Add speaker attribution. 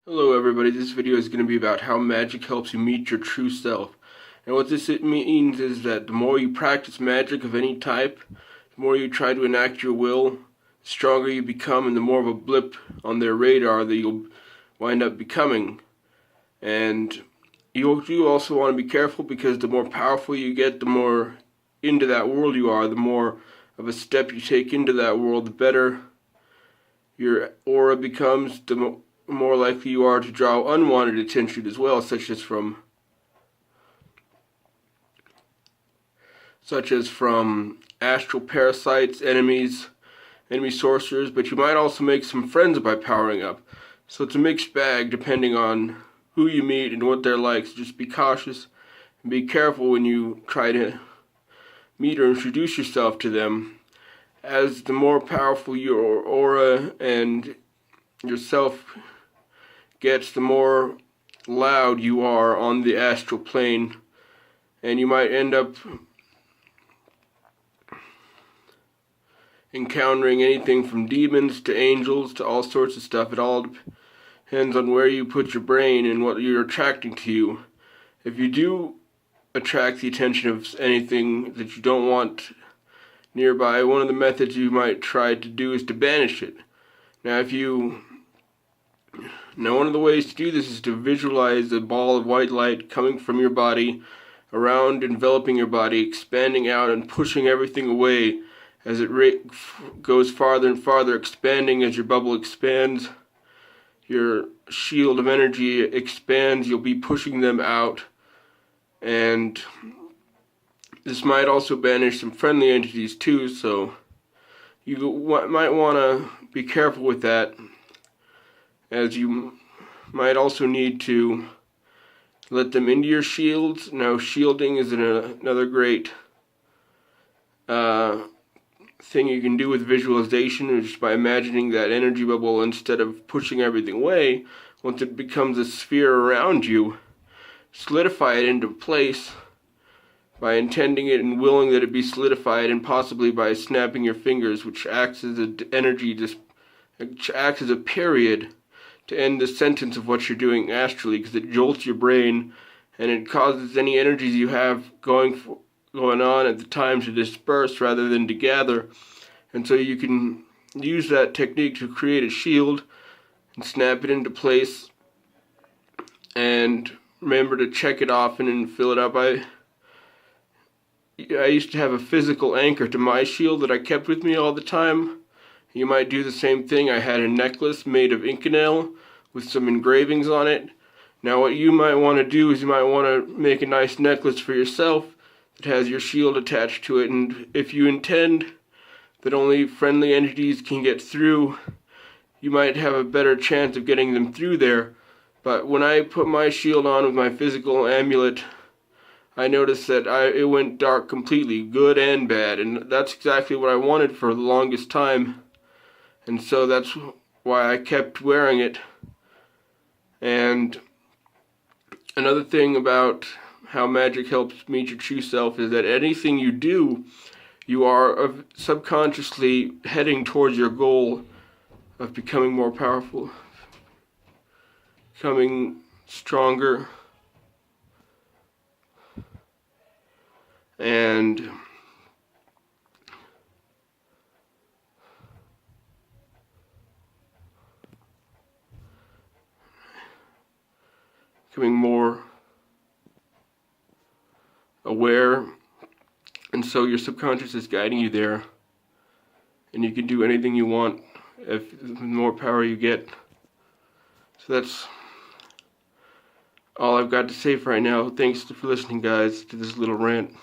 Speaker 1: Hello everybody, this video is going to be about how magic helps you meet your true self. And what this means is that the more you practice magic of any type, the more you try to enact your will, the stronger you become and the more of a blip on their radar that you'll wind up becoming. And you do also want to be careful because the more powerful you get, the more into that world you are, the more of a step you take into that world, the better your aura becomes, the more likely you are to draw unwanted attention as well, such as from astral parasites, enemy sorcerers, but you might also make some friends by powering up. So it's a mixed bag depending on who you meet and what they're like. So just be cautious and be careful when you try to meet or introduce yourself to them, as the more powerful your aura and yourself gets, the more loud you are on the astral plane, and you might end up encountering anything from demons to angels to all sorts of stuff. It all depends on where you put your brain and what you're attracting to you. If you do attract the attention of anything that you don't want nearby, one of the methods you might try to do is to banish it. Now one of the ways to do this is to visualize a ball of white light coming from your body, around, enveloping your body, expanding out and pushing everything away as it goes farther and farther, expanding as your bubble expands. Your shield of energy expands, you'll be pushing them out, and this might also banish some friendly entities too, so you might want to be careful with that, as you might also need to let them into your shields. Now, shielding is another great thing you can do with visualization, just by imagining that energy bubble. Instead of pushing everything away, once it becomes a sphere around you, solidify it into place by intending it and willing that it be solidified, and possibly by snapping your fingers, which acts as acts as a period to end the sentence of what you're doing astrally, because it jolts your brain and it causes any energies you have going on at the time to disperse rather than to gather. And so you can use that technique to create a shield and snap it into place, and remember to check it often and fill it up. I used to have a physical anchor to my shield that I kept with me all the time. You might do the same thing. I had a necklace made of Inconel with some engravings on it. Now what you might want to do is you might want to make a nice necklace for yourself that has your shield attached to it, and if you intend that only friendly entities can get through, you might have a better chance of getting them through there. But when I put my shield on with my physical amulet, I noticed that it went dark completely, good and bad, and that's exactly what I wanted for the longest time. And so that's why I kept wearing it. And another thing about how magic helps meet your true self is that anything you do, you are subconsciously heading towards your goal of becoming more powerful, becoming stronger, and becoming more aware. And so your subconscious is guiding you there, and you can do anything you want if the more power you get. So that's all I've got to say for right now. Thanks for listening, guys, to this little rant.